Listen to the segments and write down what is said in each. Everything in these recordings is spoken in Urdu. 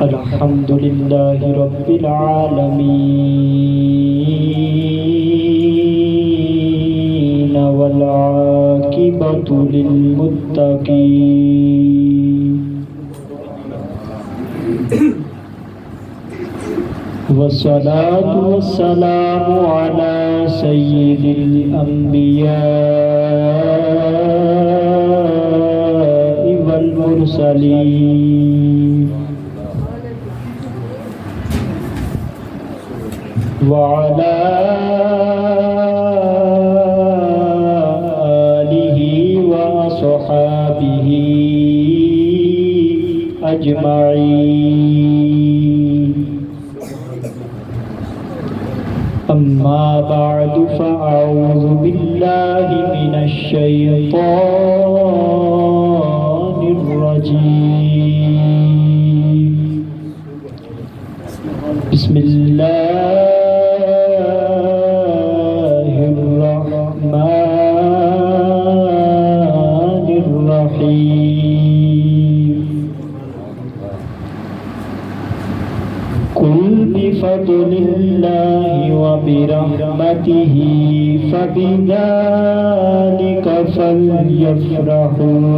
الحمد لله رب العالمين والعاقبة للمتقين والصلاة والسلام على سيد الأنبياء والمرسلين وعلى آله وأصحابه أجمعين أما بعد فأعوذ بالله من الشيطان الرجيم بسم الله الرحمن الرحيم قل بفضل الله وبرحمته فبذلك فليفرحوا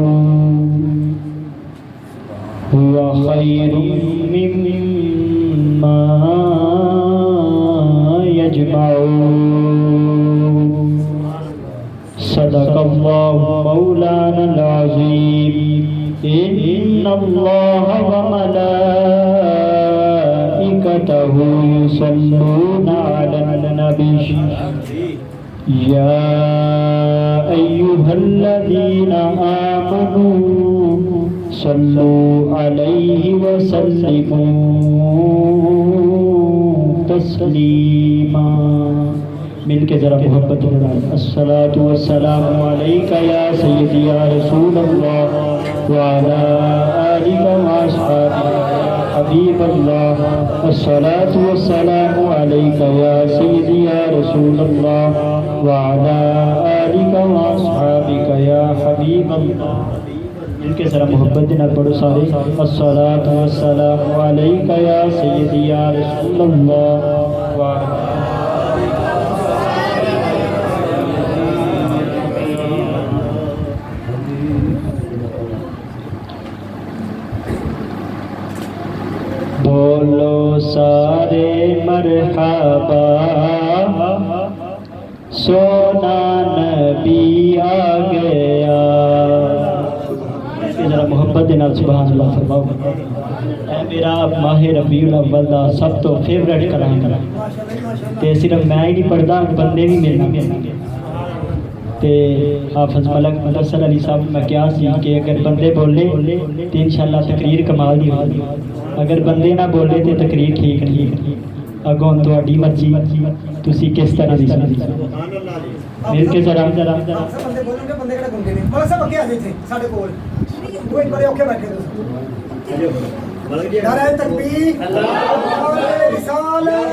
هو خير مما يجمعون صدق الله مولانا العظيم إن الله وملائكته يصلون على النبي يا أيها الذين آمنوا صلوا عليه وسلموا تسلیما. مل کے ذرا محبت لڑائیں. الصلاۃ والسلام علیک یا سیدی یا رسول اللہ وعلی آلک واصحابک یا حبیب اللہ. الصلاۃ والسلام علیک یا سیدی یا رسول اللہ وعلی آلک واصحابک یا حبیب اللہ. مل کے ذرا محبت دینا پڑھو سارے. الصلاۃ والسلام علیک یا سیدی یا رسول اللہ بولو سارے مرحبا سونا نبی آ گیا. ذرا محبت دے نال سبحان اللہ فرماؤ. اے میرا ماہ ربیع الاول دا سب تو فیورٹ کلام تے صرف میں ہی نہیں پڑھدا بندے بھی میرے نال تے حافظ ملک مدثر علی صاحب میں کیا سی کہ اگر بندے بولے تے انشاءاللہ تقریر کمال دی ہوگی. اگر بندے نہ بولے تے تقریر ٹھیک نہیں. اگوں تہاڈی مرضی تسی کس طرح دی سمجھ. مل کے ذرا بندے بولیں گے بندے کڑے گنگے نے مالا صاحب اگے آ جائے تھے ساڈے کول وہ بڑے اوکھے بیٹھے تھے. نعرہ تکبیر نعرہ رسالت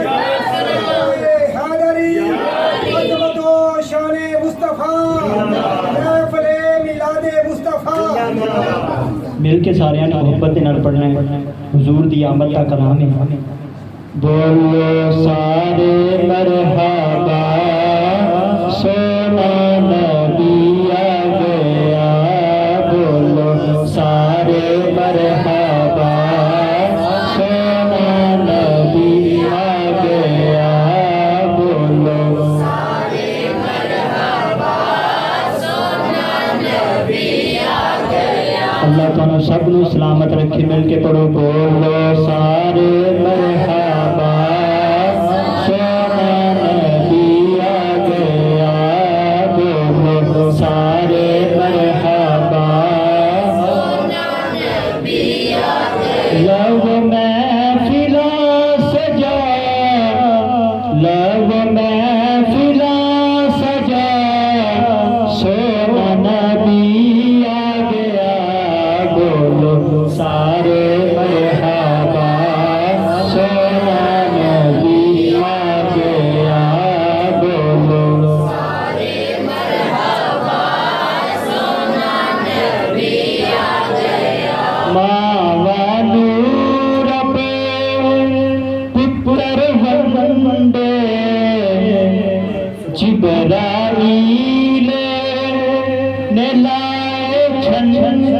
حیدری عظمت و شان مصطفیٰ محفل میلاد مصطفیٰ. مل کے سارے نے محبت دے نال پڑھنا ہے. حضور دی آمد کا کلام ہے. بولو سارے مرحبا سونا نبی آ گیا. بولو سارے مرحبا سونا نبی آ گیا. بولو سارے مرحبا سونا نبی آ گیا. اللہ تعالیٰ سب کو سلامت رکھے. مل کے پڑھو. بولو سارے مرحبا سونا نبی آ گیا. بولو سارے مرحبا سونا نبی آ گیا. لو محفلا سجا لو محفلا سجا سونا نبی آ گیا. بولو سارے مرحبا سونا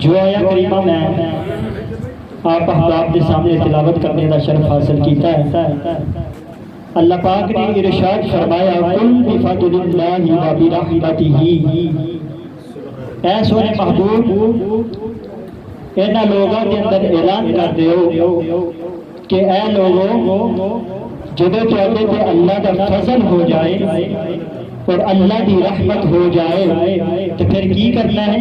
جو آیا کریمہ میں آپ احباب کے سامنے تلاوت کرنے کا شرف حاصل کیتا ہے، اللہ پاک نے ارشاد فرمایا قل بفضل اللہ و برحمتہ، اے سونے محبوب انہاں لوگاں کے اندر اعلان کر دیو کہ اے لوگوں جدو چاہتے تھے اللہ کا فضل ہو جائے اور اللہ کی رحمت ہو جائے تو پھر کی کرنا ہے؟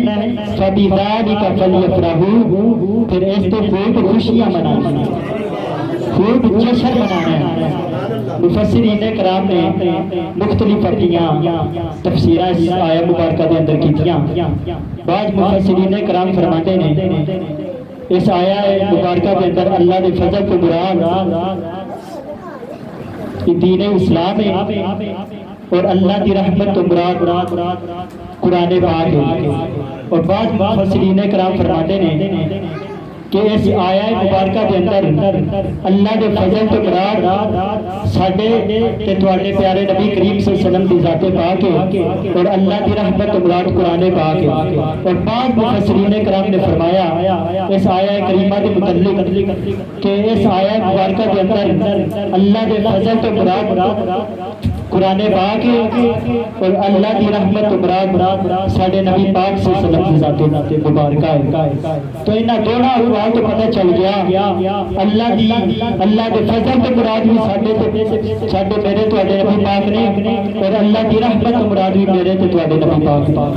فَبِذَلِكَ فَلْيَفْرَحُوا، پھر اس تو خوب خوشیاں منانا ہے، خوب جشن منانا ہے۔ مفسرین کرام نے مختلف اپنیاں تفسیریں اس آیہ مبارکہ دے اندر کیتیاں۔ بعض مفسرین کرام فرماتے ہیں اس آیہ مبارکہ دے اندر اللہ دے فضل کو مراد دین اسلام ہے اور اللہ کی رحمت تو مراد قرآن پاک ہے۔ اور بعض مفسرین کرام فرماتے ہیں کہ اس آیہ مبارکہ کے اندر اللہ کے فضل تو مراد ساڈے تے تواڈے پیارے نبی کریم صلی اللہ علیہ وسلم کی ذات پاک ہے اور اللہ کی رحمت تو مراد قرآن پاک ہے۔ اور بعض مفسرین کرام نے فرمایا اس آیہ کریمہ کے متعلق کہ اس آیہ مبارکہ کے اندر اللہ کے فضل تو مراد قرآن پاک ہے اور اللہ کی رحمت و مراد ساڈے نبی پاک صلی اللہ علیہ وسلم کی ذات مبارکہ ہے۔ تو انہاں دونوں احوال تو پتہ چل گیا اللہ کے فضل تو مراد بھی ساڈے میرے تواڈے نبی پاک نے اور اللہ کی رحمت و مراد بھی میرے تے تواڈے نبی پاک۔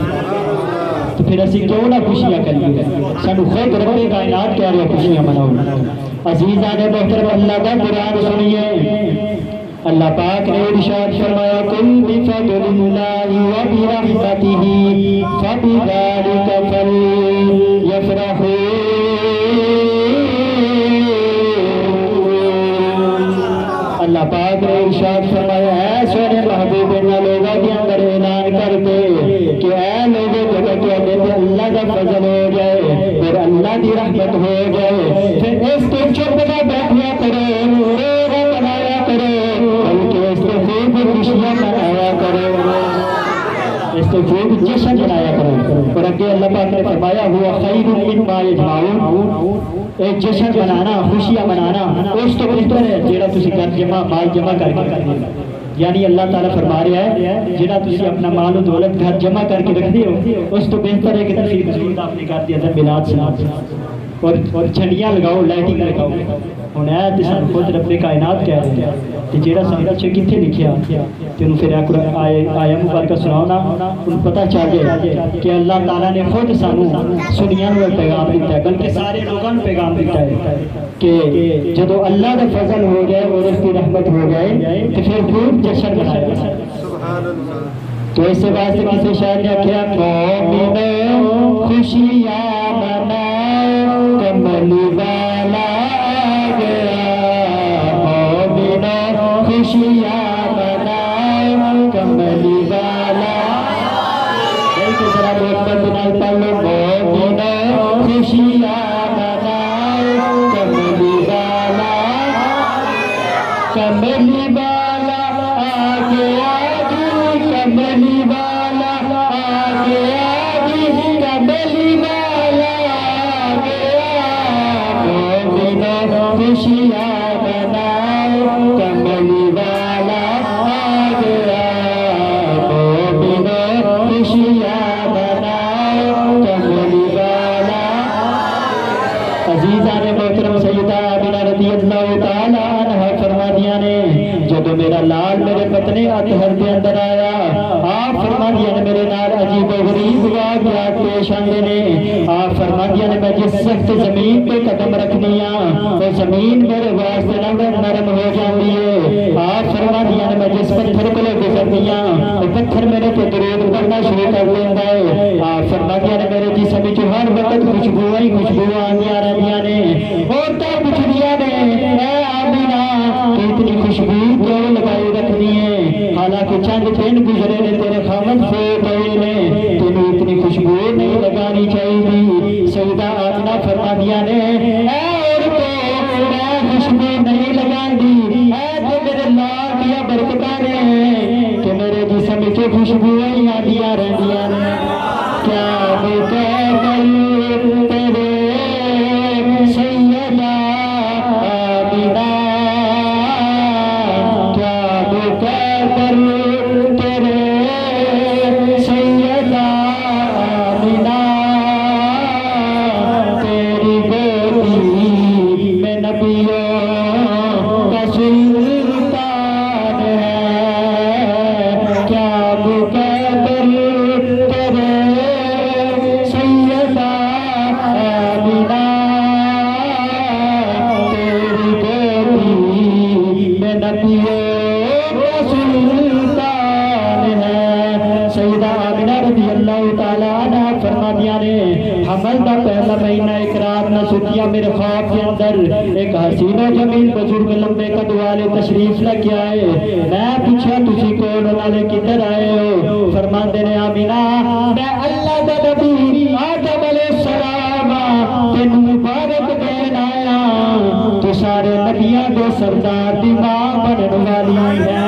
تو پھر اسی کیوں نہ خوشیاں کریے، سانو خود رب کائنات کہہ رہے خوشیاں مناؤ۔ عزیزان محترم اللہ کا قرآن سنیے، اللہ پاک نے ارشاد فرمایا قل بفضل اللہ و برحمتہ فبذلک فلیفرحوا، اللہ پاک نے ارشاد فرمایا اے سونے محبوب انہاں لوگوں کے اندر اعلان کر دے کہ اے لوگوں جب تواڈے تے اللہ کا فضل ہو جائے اور اللہ کی رحمت ہو جائے پھر اس کو چپ نہ بیٹھیا کرو، بنایا کرو، بلکہ اس کو خوب خوشیاں منایا کرو، اس کو خوب جشن منایا کرو۔ اور اگے اللہ پاک نے فرمایا ہوا خیر مما یجمعون، ایک جشن منانا، خوشیاں منانا اس تو بہتر ہے جیڑا تسی گھر جمع مال جمع کر کے کرتے ہو۔ یعنی اللہ تعالیٰ فرما رہا ہے جیڑا تسی اپنا مال و دولت گھر جمع کر کے رکھتے ہو اس تو بہتر ہے کہ تسی بزرگ اپنے گھر کے اندر میلاد سناؤ اور چھڑیاں لگاؤ، لائٹنگ لگاؤ۔ ہن اے تے سن خود رب کائنات کہہ رہے ہیں کہ جیڑا سمجھ چ کتنے لکھیا تینوں پھر آیا مبارکہ سناؤ نا، ان پتہ چل جائے کہ اللہ تعالیٰ نے خود سانو سنیاں نو پیغام دیتا ہے، بلکہ سارے لوگوں نے پیغام دیتا ہے کہ جدو اللہ کا فضل ہو جائے اور اس کی رحمت ہو جائے تو پھر خوب جشن منایا جائے۔ تو اس سے واسطے کسی شاعر نے کہا مومنو خوشیاں مناؤ کملی والا آ گیا، مومنو خوشیاں مناؤ کملی والا، بلکہ ذرا محبت نال پڑھو مومنو خوشیاں مناؤ کملی والا، کملی والا آ گیا، کملی والا آ گیا، کملی والا آ گیا، مومنو خوشیاں مناؤ کملی والا آ گیا، مومنو خوشیاں مناؤ کملی والا۔ عزیزان محترم سیدہ آمینہ رضی اللہ تعالیٰ عنہ فرما دیا نے جب میرا لال میرے پتنے اطہر کے اندر آیا، آپ فرما دیا نے میرے نال عجیب و غریب واقعات پیش آندے نے۔ آپ فرما دیا نے میں جس سخت زمین پہ قدم رکھنی وہ زمین میرے واسطے نرم ہو جاتی ہے۔ آپ فرما دیا نے میں جس پتھر کو گزرنی وہ پتھر میرے تے درود پڑھنا شروع کر دینا ہے۔ آپ فرما دیا نے میرے جسم وچ ہر وقت خوشبو ہی خوشبو آندیاں رہندیاں نے، عورتاں پوچھدیاں نے اے آمینہ تو اتنی خوشبو کیوں لگائی رکھنی ہے، حالانکہ چند دن گزرے نے تیرے خامد فوت ہوئے نے، تینوں اتنی خوشبو نہیں لگانی چاہیے۔ سیدہ آمینہ فرما دیا نے اے عورتوں میں خوشبو نہیں لگاندی، اے تو میرے لال دیا برکتاں نے کہ میرے جسم وچ خوشبو ہی آندیاں رہندیاں نے، کیا میں کہہ گئی حمل دا پہلا مہینہ ایک رات نہ سوتیا میرے خواب کے اندر ایک حسین و جمیل بزرگ لمبے قد والے تشریف لے کے آئے. میں پوچھا تسی کون نالے کدھر آئے ہو؟ فرماندے نے آمینہ میں اللہ دا نبی آدم علیہ السلام تینوں مبارک دین آیا تو سارے نبیاں دے سردار دی ماں بنن والی ہے.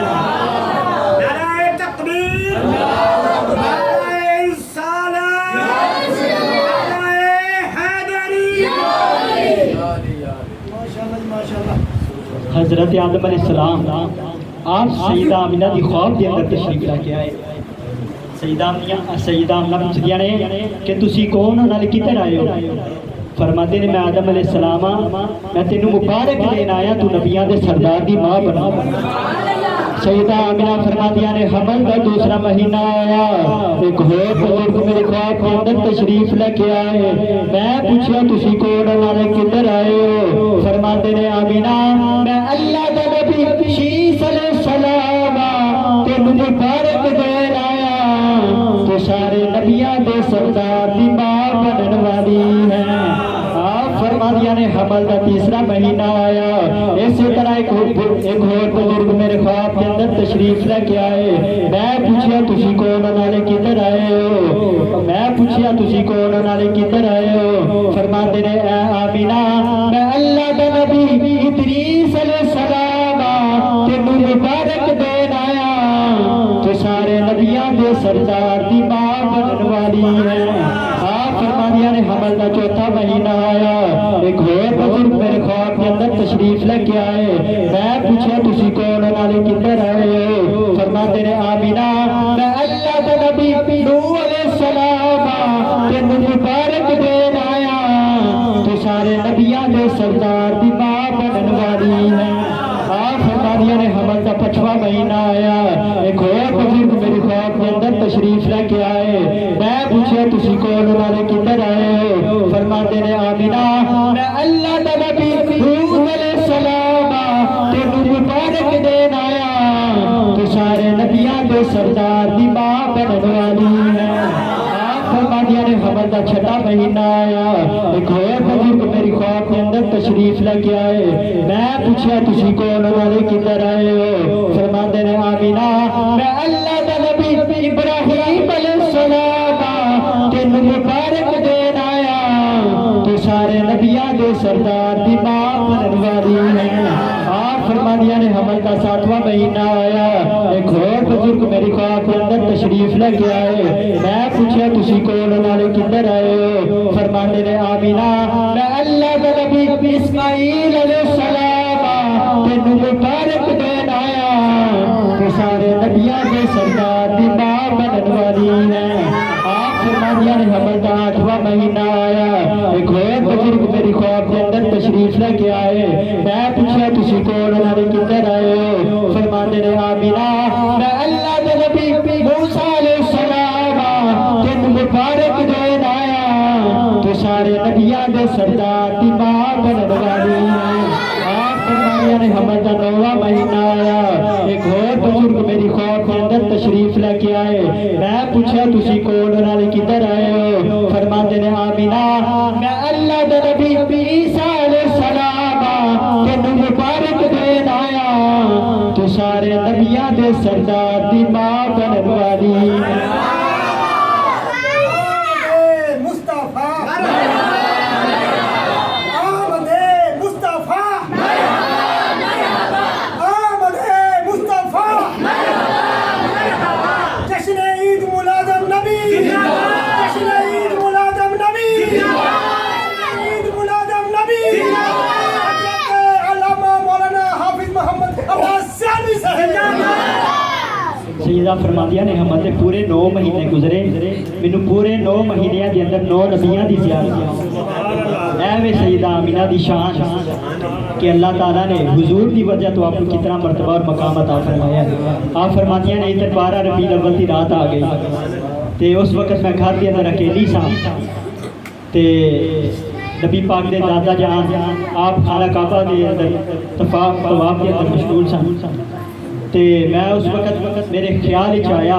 حضرت آدم علیہ السلام آپ سیدہ آمینہ دی خواب دے اندر تشریف لے کے آئے. سیدہ آمینہ پوچھدیاں نے کہ تسی کون ہو نال کدھر آئے ہو؟ فرماتے نے میں آدم علیہ السلام میں تینوں مبارک دین آیا تو نبیاں دے سردار دی ماں بنا. سیدہ آمینہ فرماندیاں نے حمل کا دوسرا مہینہ آیا ایک اور بزرگ میرے خواب کے اندر تشریف لے کے آئے. میں پوچھا تسی کون والے کدھر آئے ہو؟ فرماتے نے آمینہ میں اللہ دا نبی شیس علیہ السلام تینوں مبارک دین آیا تو سارے نبیاں دے سردار دی ماں بنن والی ہے. آپ فرماندیاں نے حمل کا تیسرا مہینہ آیا اسی طرح ایک اور بزرگ میرے خواب کے اندر تشریف لے کے آئے. میں پوچھا تسی کون نالے کدھر آئے ہو؟ میں پوچھا تسی کون نالے کدھر آئے ہو؟ فرماتے نے اے آمینہ میں اللہ دا نبی ادریس علیہ السلام تینوں مبارک دین آیا تو سارے نبیاں دے سردار دی ماں بنن والی ہے. آپ فرماندیاں نے حمل کا چوتھا مہینہ آیا ایک اور بزرگ میرے خواب کے اندر تشریف لے کے آئے. میں پوچھا تسی کون نالے کدھر آئے ہو؟ فرماتے نے آمینہ میں اللہ دا نبی نوح علیہ السلام تینوں مبارک دین آیا تو سارے نبیاں دے سردار دی ماں بنن والی ہے. آپ فرماندیاں نے حمل کا پانچواں مہینہ آیا ایک اور بزرگ میرے خواب کے اندر تشریف لے کے آئے. میں پوچھا تسی کون والے کدھر آئے ہو؟ فرماتے نے آمینہ میں اللہ دا نبی ہود علیہ السلام تینوں مبارک دین آیا تو سارے نبیاں دے سردار دی ماں بنن والی ہے. فرماندیاں نے حمل کا چھٹا مہینہ آیا ایک اور بزرگ میری خواب کے اندر تشریف لے کے آئے. میں پوچھا تسی کون والے کدھر آئے ہو؟ فرماتے نے آمینہ میں اللہ دا نبی ابراہیم علیہ السلام تینوں مبارک دین آیا تو سارے نبیاں دے سردار دی ماں بنن والی ہے. آپ فرماندیاں نے حمل کا ساتواں مہینہ آیا ایک اور بزرگ میری خواب کے اندر تشریف لے کے آئے. میں پوچھا تسی کون والے کدھر آئے ہو؟ فرماتے نے آمینہ میں اللہ دا نبی اسماعیل علیہ السلام تینوں مبارک دین آیا تو سارے نبیاں دے سردار دی ماں بنن والی ہے. آپ فرماندیاں نے حمل کا آٹھواں مہینہ آیا ایک اور بزرگ میری خواب کے اندر تشریف لے کے آئے. میں پوچھا تسی کون والے کدھر آئے ہو؟ فرماتے نے آمینہ میں اللہ دا نبی موسیٰ علیہ السلام تینوں مبارک دین آیا تو سارے نبیاں دے سردار دی ماں بنن والی ہے. آپ فرماندیاں نے حمل کا نواں مہینہ آیا ایک اور بزرگ میری خواب کے اندر تشریف لے کے آئے. میں پوچھا تسی کون والے کدھر آئے ہو؟ فرماتے نے آمینہ میں اللہ دا نبی عیسیٰ علیہ السلام تینوں مبارک دین آیا تو سارے نبیاں دے سردار دی ماں بنن والی ہے. سیدہ فرماندیاں نے حمل دے پورے 9 مہینے گزرے مینوں پورے 9 مہینیاں دے اندر 9 نبیاں دی زیارت. اے وے سیدہ آمینہ دی شان کہ اللہ تعالیٰ نے حضور دی وجہ تو آپ کو کتنا مرتبہ اور مقام عطا فرمایا ہے. آپ فرماندیاں نے ادھر 12 ربیع الاول دی رات آ گئی تے اس وقت میں گھر دے اندر اکیلی سا تے نبی پاک دے دادا جان آپ خانہ کعبہ دے اندر طواف دے اندر مشغول سن تے میں اس وقت میرے خیال وچ آیا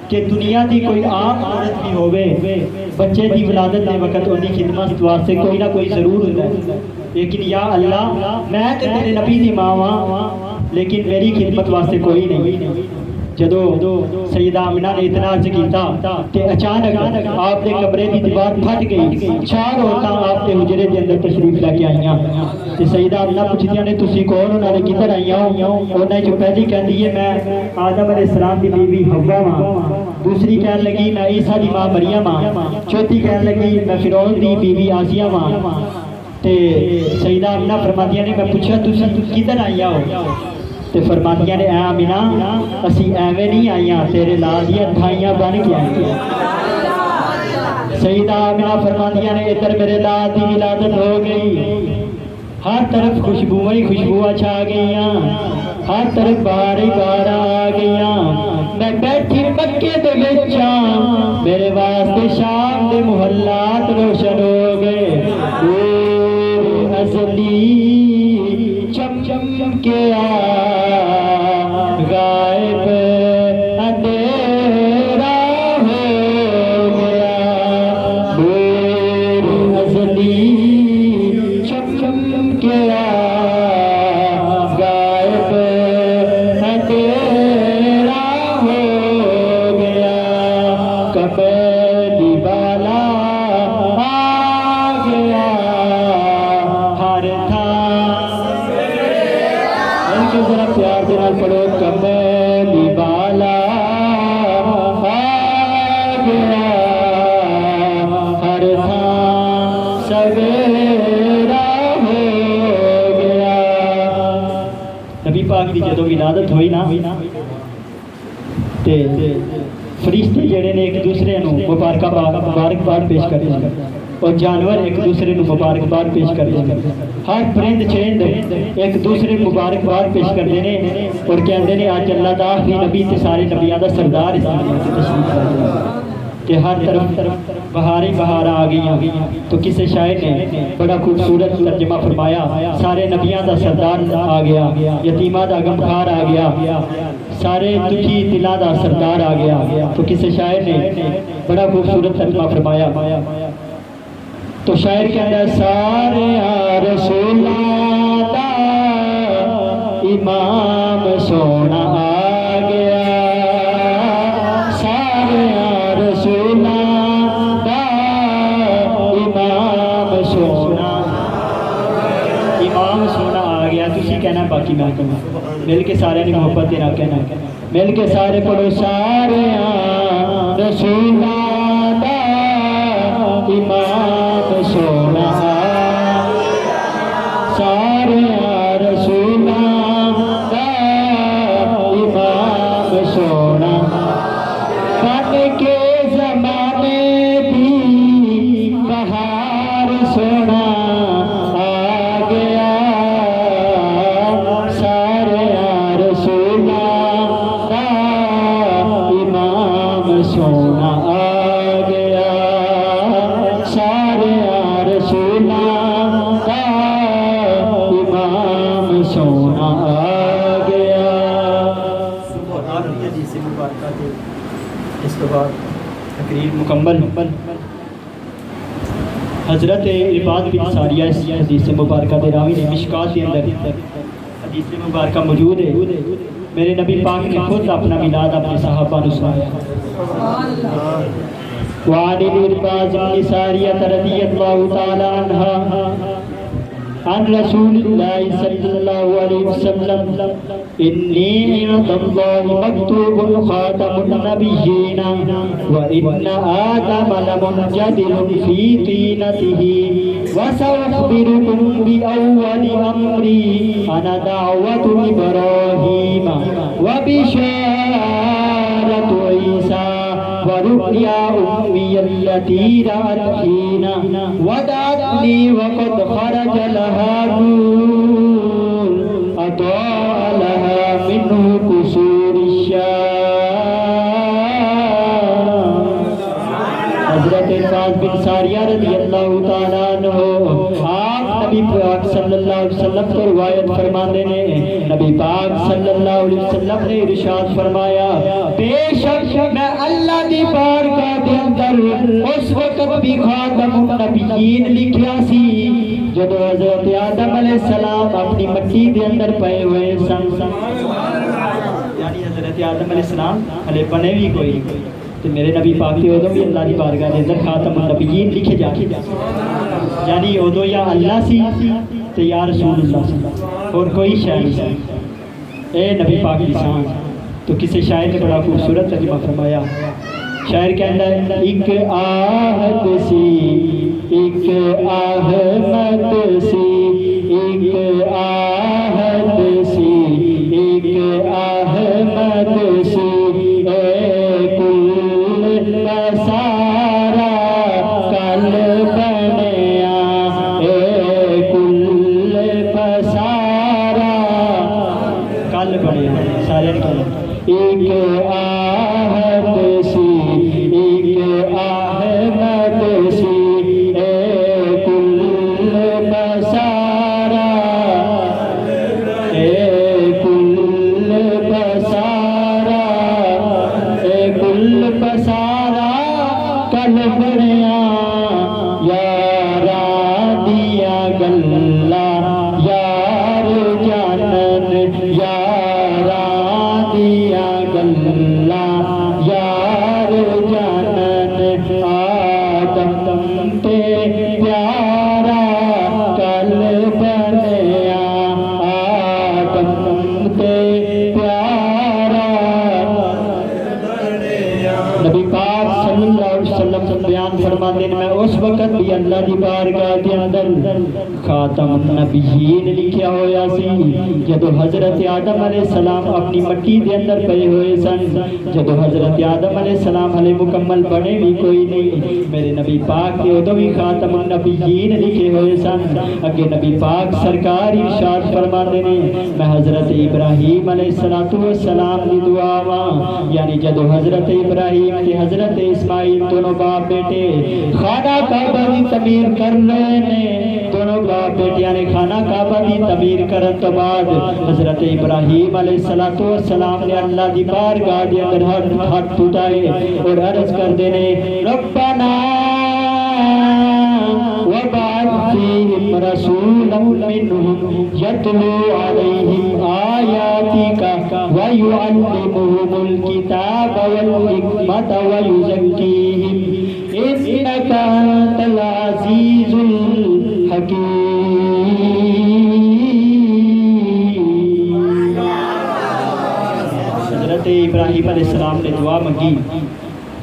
کہ دنیا دی کوئی عام عورت بھی ہوے بچے دی ولادت دے وقت ان کی خدمت واسطے کوئی نہ کوئی ضرور ہوتا ہے، لیکن یا اللہ میں تے تیرے نبی دی ماں ہاں لیکن میری خدمت واسطے کوئی نہیں۔ جدو سیدہ آمنہ نے اتنا عرض کیتا کہ اچانک آپ دے کمرے دی دیوار پھٹ گئی، 4 عورتاں آپ دے حجرے دے اندر تشریف لے کے آئیاں تے سیدہ آمنہ پوچھدیاں نے تسی کون ہو، نالے کدھر آئیاں ہو؟ انہاں جو پہلی کہندی ہے میں آدم علیہ السلام دی بیوی حوا ہاں، دوسری کہن لگی میں عیسیٰ دی ماں مریم ہاں، چوتھی کہن لگی میں فرعون دی بیوی آسیہ ہاں۔ تے سیدہ آمنہ فرماندیاں نے میں پوچھا تسی کدھر آئیاں ہو؟ تے فرماندیاں نے اے آمنہ اسی ایویں نہیں آئیاں، تیرے لال دیا تھائیاں بن کے آئیاں۔ سیدہ آمنہ فرماندیاں نے ادھر میرے لال دی ولادت ہو گئی، ہر طرف خوشبوئیں ہی خوشبوئیں چھا گئیاں، ہر طرف بہار ہی بہار آ گئیاں، میں بیٹھی مکے دے وچاں میرے واسطے شام دے محلات روشن ہو گئے، نور ازلی چم چم کے غائب اندھیرا ہو گیا، نور ازلی چم چم کے غائب اندھیرا ہو گیا، کملی والا آ گیا ہر تھان، ذرا پیار کے نال پڑھو، کملی والا آ گیا ہر تھان سویرا ہو گیا۔ نبی پاک دی جدو ولادت ہوئی نا تے فرشتے جڑے نے ایک دوسرے نو مبارکباد پیش کرتے ہیں اور جانور ایک دوسرے نو مبارکباد پیش کرتے ہیں، ہر پرند چرند ایک دوسرے مبارکباد پیش کرتے ہیں اور کہتے ہیں آج اللہ دا آخری نبی تے سارے نبیوں دا سردار اس دنیا تے تشریف لے گیا کہ ہر طرف بہاری بہار آ گئی۔ تو کسی شاعر نے بڑا خوبصورت ترجمہ فرمایا، سارے نبیوں دا سردار آ گیا، یتیمہ دا غمخوار آ گیا، سارے دکھی دلاں دا سردار آ گیا۔ تو کسی شاعر نے بڑا خوبصورت ترجمہ فرمایا، تو شاعر کہتا ہے سارے رسولاں دا امام سونا آ گیا، سارے رسولاں دا امام سونا آ گیا۔ تسی کہنا باقی میں کہنا، مل کے سارے نے محبت دینا کہنا، مل کے سارے پڑھو، سارے رسولاں دا امام سونا، سارے رسولاں دا امام سونا، بن کے زمانے دی بہار سونا آ گیا، سارے رسولاں دا امام سونا آ گیا، سارے رسولاں دا امام سونا آ گیا۔ حدیث مبارکہ دے اس کے بعد تقریر مکمل حضرت عباد بن ساریہ اس حدیث مبارکہ دے راوی نے مشکات کے اندر حدیث مبارکہ موجود ہے، میرے نبی پاک نے خود اپنا میلاد اپنے صحابہ نے سنایا۔ وعن العباد بن ساریہ رضی اللہ تعالی عنہ عن رسول اللہ صلی اللہ علیہ وسلم انی عند اللہ مکتوب خاتم النبیین وان آدم لمنجدل فی طینتہ وسأخبرکم بأول امری انا دعوت ابراہیم وبشارت عیسیٰ ورؤيا أمي التي رأت حين ودعتني وقد خرج لها نور أضاء لها منه قصور الشام۔ حضرت عباد بن ساریہ رضی اللہ تعالیٰ عنہ آپ نبی پاک صلی اللہ علیہ وسلم کو روایت فرماتے ہیں نبی پاک صلی اللہ علیہ وسلم نے ارشاد فرمایا بے شک میں اللہ دی بارگاہ دے اندر اس وقت بھی خاتم النبیین لکھیا سی جب حضرت آدم علیہ السلام اپنی مٹی دے اندر پئے ہوئے سن یعنی حضرت آدم علیہ السلام ہلے بنے بھی کوئی تو میرے نبی پاک کے ادو بھی اللہ دی بارگاہ دے اندر خاتم النبیین لکھے جاتے یعنی ادو یا اللہ سی تو یا رسول اللہ سی اور کوئی شاعر نہیں سی اے نبی پاک کی شان تو کسی شاعر نے بڑا خوبصورت ترجمہ فرمایا شاعر کہتا ہے ایک آہد سی ایک آہمت سی ایک آہد سی ایک آہمت سی اے کل سارا کل بنیا اے کل سارا کل بنیا سارے ایک آہد سی ایک آہمت سی اے کل بسارا اے کل بسارا اے کل بسارا کل بنیا یارا دیا گلا یار جانن یارا دیا گلا یار جانن آدم تے پیارا کل بنیا آدم تے پیارا نبی پاک صلی اللہ علیہ وسلم بیان فرماتے ہیں میں اس وقت بھی اللہ دی بارگاہ کے اندر خاتم النبیین لکھیا ہویا سی جدو حضرت آدم علیہ السلام اپنی مٹی دے اندر پئے ہوئے سن جدو حضرت آدم علیہ السلام ہلے مکمل بنے بھی کوئی نہیں میرے نبی پاک کے ادو بھی خاتم النبیین لکھے ہوئے سن اگے نبی پاک سرکار ارشاد فرماتے ہیں میں حضرت ابراہیم علیہ السلام دی دعا واں یعنی جدو حضرت ابراہیم تے حضرت اسماعیل دونوں باپ بیٹے خانہ کعبہ دی تعمیر کر رہے نے دونوں باپ بیٹیاں نے خانہ کعبہ دی تعمیر کرن تو بعد حضرت ابراہیم علیہ السلام نے اللہ دی بارگاہ دے اندر ہاتھ اٹھائے اور عرض کر دینے ربنا وبعث فیہم رسولا منہم یتلو علیہم آیاتک ویعلمہم الکتاب والحکمت ویزکیہم انک انت العزیز الحکیم حضرت ابراہیم علیہ السلام نے دعا منگی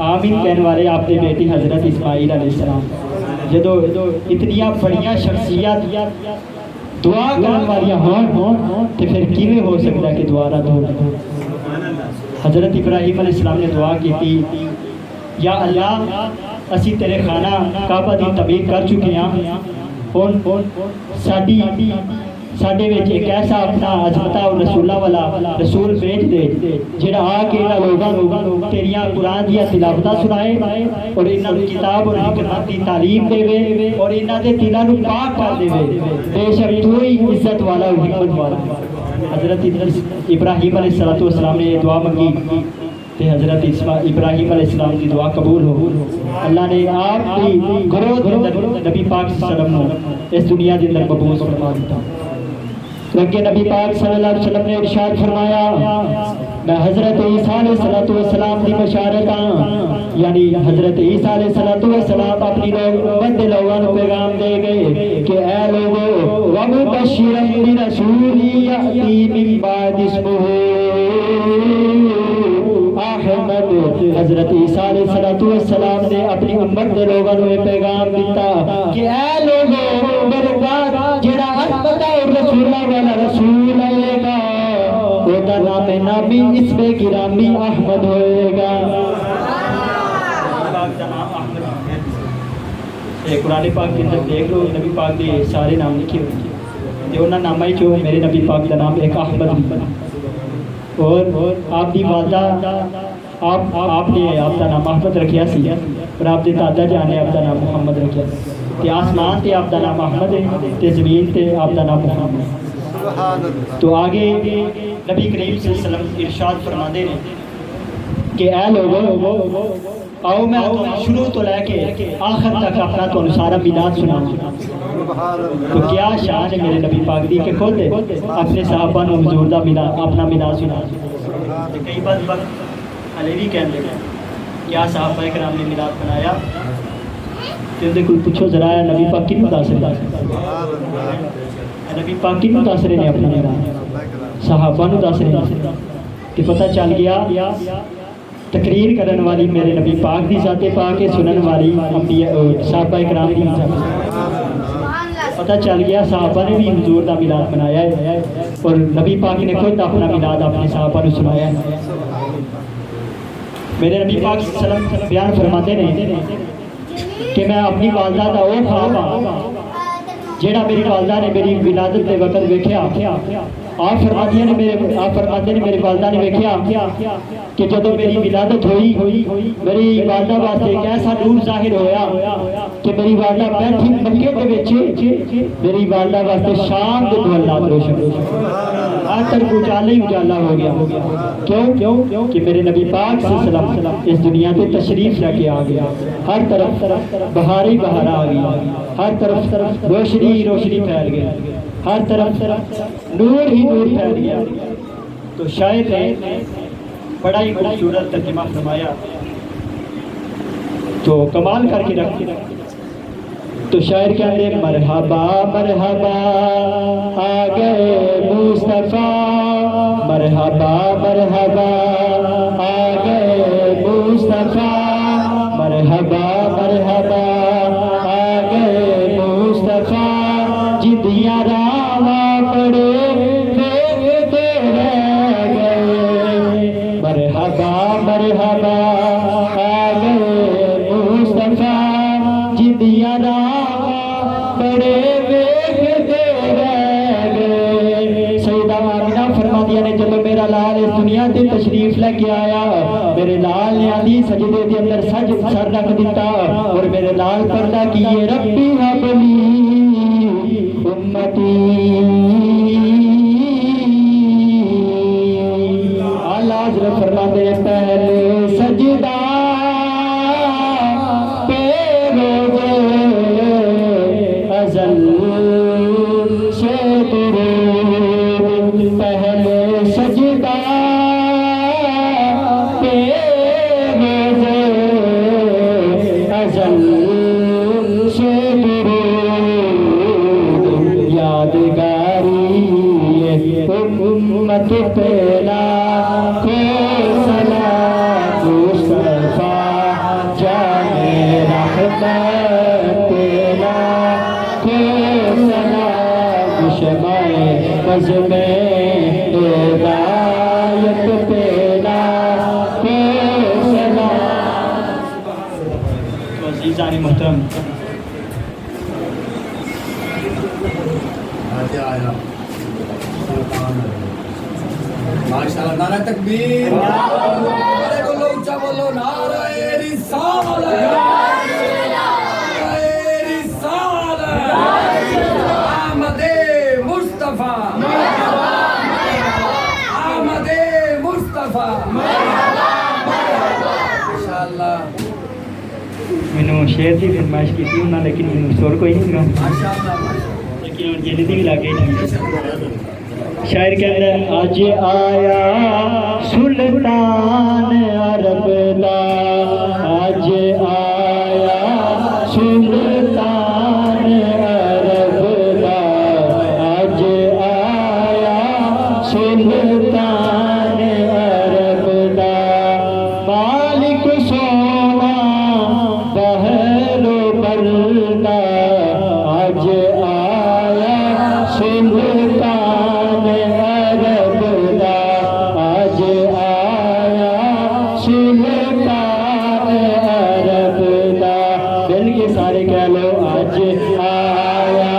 آمین کہنے والے آپ نے بیٹی حضرت اسماعیل علیہ السلام جدو اتنی بڑیاں شخصیت دعا کرنے والی ہوں تو پھر کیویں ہو سکتا ہے کہ دعا رد ہو حضرت ابراہیم علیہ السلام نے دعا کی تھی یا اللہ اسی تیرے خانہ کعبہ دی تعمیر کر چکے ہیں ساڈے وچ ایک ایسا اپنا عظمتہ اور رسولہ والا رسول بھیج دے جڑا آ کے انہاں لوگاں نوں تیریاں قرآن دیا تلاوتاں سنائے اور انہاں نوں کتاب اور حکمت دی تعلیم دے اور انہاں دے دلاں نوں پاک کر دے بے شک تو ہی عزت والا اور حکمت والا حضرت ابراہیم علیہ السلام نے یہ دعا منگی کہ حضرت ابراہیم علیہ السلام کی دعا قبول ہو اللہ نے آپ کی گروہ کے اندر نبی پاک صلی اللہ علیہ وسلم اس دنیا کے اندر مبعوث فرما دیتا کیونکہ نبی پاک صلی اللہ علیہ وسلم نے ارشاد فرمایا میں حضرت عیسیٰ علیہ السلام کی بشارت ہاں یعنی حضرت عیسیٰ علیہ السلام اپنی بندے لوگوں کو پیغام دے گئے کہ اے لوگوں وَمُبَشِّرًا بِرَسُولٍ يَأْتِي مِن بَعْدِهِ اسْمُهُ احمد حضرت عیسیٰ علیہ السلام نے اپنی امت کے لوگوں کو پیغام دیتا کہ اے لوگوں میرے بعد جڑا احمد اور رسولہ والا رسول آئے گا وہ دا نام نبی اس پہ گرامی احمد ہوئے گا قرآن پاک کے اندر دیکھ لو نبی پاک کے سارے نام لکھے ہوئے جو انہاں نامہ جو میرے نبی پاک کا نام ایک احمد اور آپ دی والدہ آپ نے آپ کا نام احمد رکھیا سی اور آپ دے دادا جان نے آپ دا نام محمد رکھا تے آسمان تے آپ دا نام احمد ہے تے زمین تے آپ دا نام محمد. تو آگے نبی کریم صلی اللہ علیہ وسلم ارشاد فرماندے نے کہ اے لوگو آؤ میں شروع تو لے کے آخر تک اپنا تو سارا میلاد سناؤں. تو کیا شان ہے میرے نبی پاک دی کہ خود اپنے صحابہ نے حضور دا میلاد اپنا میلاد سنا. کئی بار وقت علی بھی کہنے لگے کیا صحابہ کرام نے میلاد بنایا تو ان کو پوچھو ذرا نبی پاک کی متاثر نبی پاک کی متاثر نے اپنا میلاد صحابہ نو دس رہے کہ پتہ چل گیا تقریر کرن والی میرے نبی پاک دی ذات پاک ہے سنن والی صحابہ کرام دی ذات. پتہ چل گیا صحابہ نے بھی حضور دا میلاد منایا ہے اور نبی پاک نے خود اپنا میلاد اپنے صحابہ نے سنایا ہے. میرے نبی پاک صلی اللہ علیہ وسلم بیان فرماتے ہیں کہ میں اپنی والدہ دا وہ خواب ہاں جیڑا میری والدہ نے میری ولادت کے وقت ویکھیا. آپ فرماتے نے میری والدہ نے ویکھیا کہ جدو میری ولادت ہوئی میری والدہ واسطے ایک ایسا نور ظاہر ہویا کہ میری والدہ بیٹھی مکے دے وچ میری والدہ واسطے شام دے دولات روشن آج تک اجالا ہی اجالا ہو گیا. کیوں کہ میرے نبی پاک صلی اللہ علیہ وسلم اس دنیا تے تشریف لے کے آ گیا. ہر طرف بہار ہی بہار آ گئی, ہر طرف روشنی ہی روشنی پھیل گئی, ہر طرف نور ہی نور پھیل گیا. تو شاید نے بڑا ہی خوبصورت ترجمہ فرمایا تو کمال کر کے رکھ. تو شاعر کہتے ہیں مرحبا مرحبا آ گئے مصطفیٰ, مرحبا مرحبا آ گئے مصطفیٰ, مرحبا مرحبا آ گئے مصطفیٰ, جدیاں راواں پڑے دیکھتے رہ گئے. مرحبا مرحبا آ گئے مصطفیٰ, جدیاں بڑے ویکھتے رہ گئے. سیدہ آمینہ فرماندیاں نے جب میرا لال اس دنیا تے تشریف لے کے آیا میرے لال نے آدھی سجدے دے اندر سر رکھ دیتا اور میرے لال پردہ کیے ربی حبلی امتی. اعلیٰ حضرت فرماتے ہیں پہلے سجدہ امت پہلا کو سلام مصطفیٰ جانے رحمت پہلا کو سلام شمع بزم ہدایت پہلا کو سلام. عزیزان محترم ماشاءاللہ, نعرہ تکبیر, نعرہ بولو اونچا بولو, نعرہ رسالت, نعرہ رسالت, احمد مصطفیٰ, احمد مصطفیٰ, ماشاءاللہ. میں شعر کی فرمائش کی تھی انہوں نے لیکن میں سور کوئی نہیں سنا لیکن جلدی بھی لگے نہیں. شاعر کہتا ہے آج آیا سلطان عرب دا, آج آیا سلطان عرب دا, آج آیا سلطان عرب دا, مالک سونا بحر و بر دا, آج آیا سلطان سارے کہہ لو آج آیا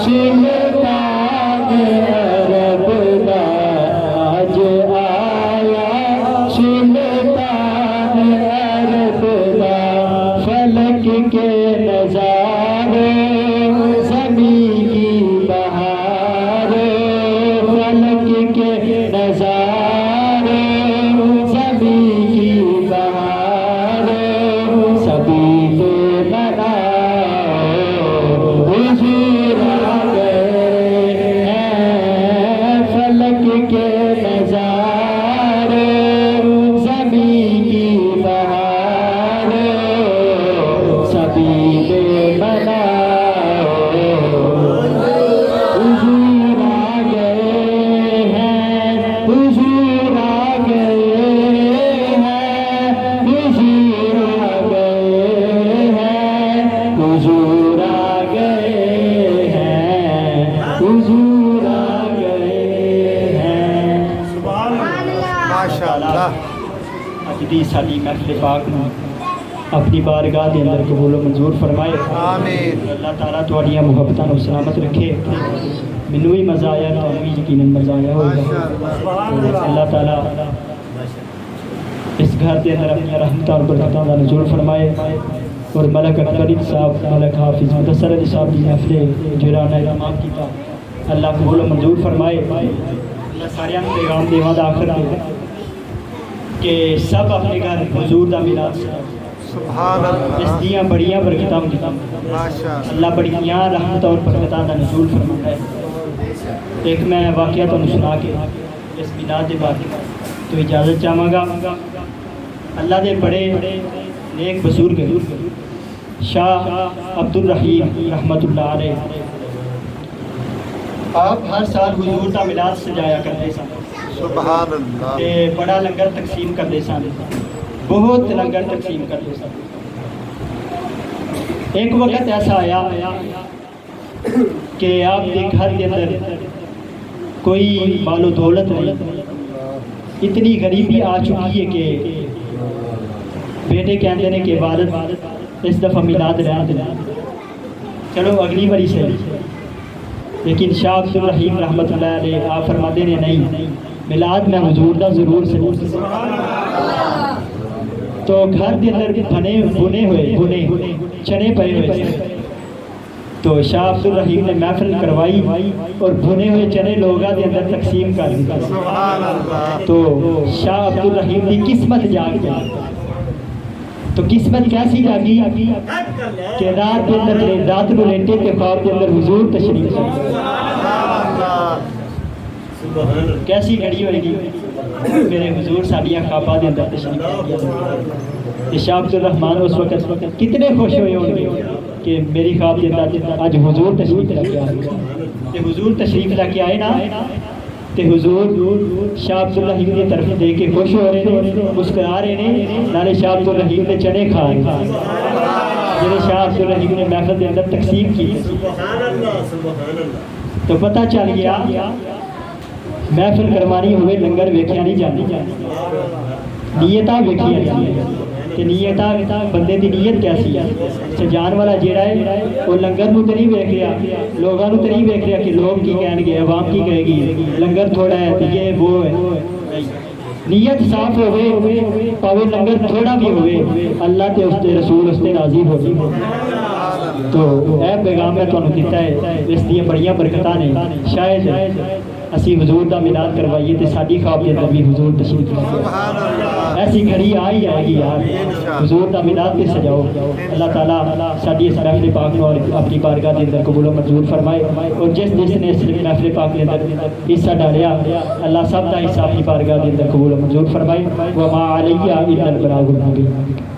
سلطان عرب دا, آج آیا سلطان عرب دا. دی ساری محفل پاک نو اپنی بارگاہ دے اندر قبول و منظور فرمائے آمین اللہ تعالیٰ تواڈیاں محبتاں نو سلامت رکھے مینوں بھی مزہ آیا تانوں بھی یقیناً مزہ آیا ہوگا اللہ تعالیٰ اس گھر کے اندر اپنی رحمتاں اور برکتاں دا نزول فرمائے اور ملک اکبر صاحب ملک حافظ مدثر علی صاحب دی محفل جیرانہ اہتمام کیتا اللہ قبول و منظور فرمائے اللہ ساریاں نوں پیغام دیواں دا آخر کہ سب اپنے گھر حضور دا میلاد سبحان اس اللہ دیاں بڑیاں برکتاں ہوندیاں ماشاء اللہ بڑیاں رحمت اور برکتاں دا نزول فرماتا ہے ایک میں واقعہ تمہیں سنا کے اس میلاد دے بارے تو اجازت چاہواں گا اللہ دے بڑے نیک بزرگ شاہ عبد الرحیم رحمت اللہ علیہ آپ ہر سال حضور دا میلاد سجایا کرتے سن سبحان اللہ تے بڑا لنگر تقسیم کرتے سن بہت لنگر تقسیم کرتے سن ایک وقت ایسا آیا کہ آپ کے گھر کے اندر کوئی مال و دولت نہیں اتنی غریبی آ چکی ہے کہ بیٹے کہتے ہیں کہ عبادت اس دفعہ میلاد رہن دے چلو اگلی باری سے لیکن شاہ عبد الرحیم رحمت اللہ علیہ آپ فرماتے ہیں نہیں میلاد میں حضور دا ضرور سے تو گھر کے اندر بنے ہوئے چنے پڑے ہوئے تو شاہ عبد الرحیم نے محفل کروائی اور بھنے ہوئے چنے لوگوں کے اندر تقسیم کر دیا سبحان اللہ تو شاہ عبد الرحیم کی قسمت جاگ گئی تو قسمت کیسی جاگی کہ رات کے اندر رات کو لیٹے کے خواب کے اندر حضور تشریف کیسی گھڑی ہوئے گی میرے حضور ساڈیاں خواباں دے اندر تشریف شاہ عبد الرحمان اس وقت کتنے خوش ہوئے ہوں گے کہ میری خواب کے اندر آج حضور تشریف لے کے آئے کہ حضور تشریف لے کے آئے نا کہ حضور شاہ عبد الرحیم کی طرف دے کے خوش ہو رہے ہیں مسکرا رہے ہیں نالے شاہ عبد الرحیم نے چنے کھا رہے ہیں جنہیں شاہ عبد الرحیم نے محفل کے اندر تقسیم کی تو پتہ چل گیا محفل کروانی ہوئے لنگر ویکھیا نہیں جاتی نیتاں ویکھیاں جاندیاں کہ نیتاں بندے دی نیت کیسی ہے سجان والا جیڑا ہے وہ لنگر نو تے نہیں ویکھ رہا لوگاں نو تے نہیں ویکھ رہا کہ لوگ کی کہن گے عوام کی کہے گی لنگر تھوڑا ہے تے یہ وہ ہے نیت صاف ہوئے پاوے لنگر تھوڑا بھی ہوئے اللہ تے اس دے رسول اس تے راضی ہو جائے تو اے پیغام میں تانوں دیتا ہے اس دی بڑیاں برکتاں نے شاید اسی حضور دا میلاد کروائیے تے ساڈی خواب دے اندر بھی حضور تشریف لے ایسی گھڑی آ ہی جائے گی یار حضور دا میلاد تے سجاؤ اللہ تعالیٰ ساڈی اس محفل پاک کو اور اپنی بارگاہ دے اندر قبول و منظور فرمائے اور جس نے اس محفل پاک دے اندر حصہ ڈالیا اللہ سب دا حصہ اپنی بارگاہ دے اندر قبول و منظور فرمائے وما علیہ الا البلاغ المبین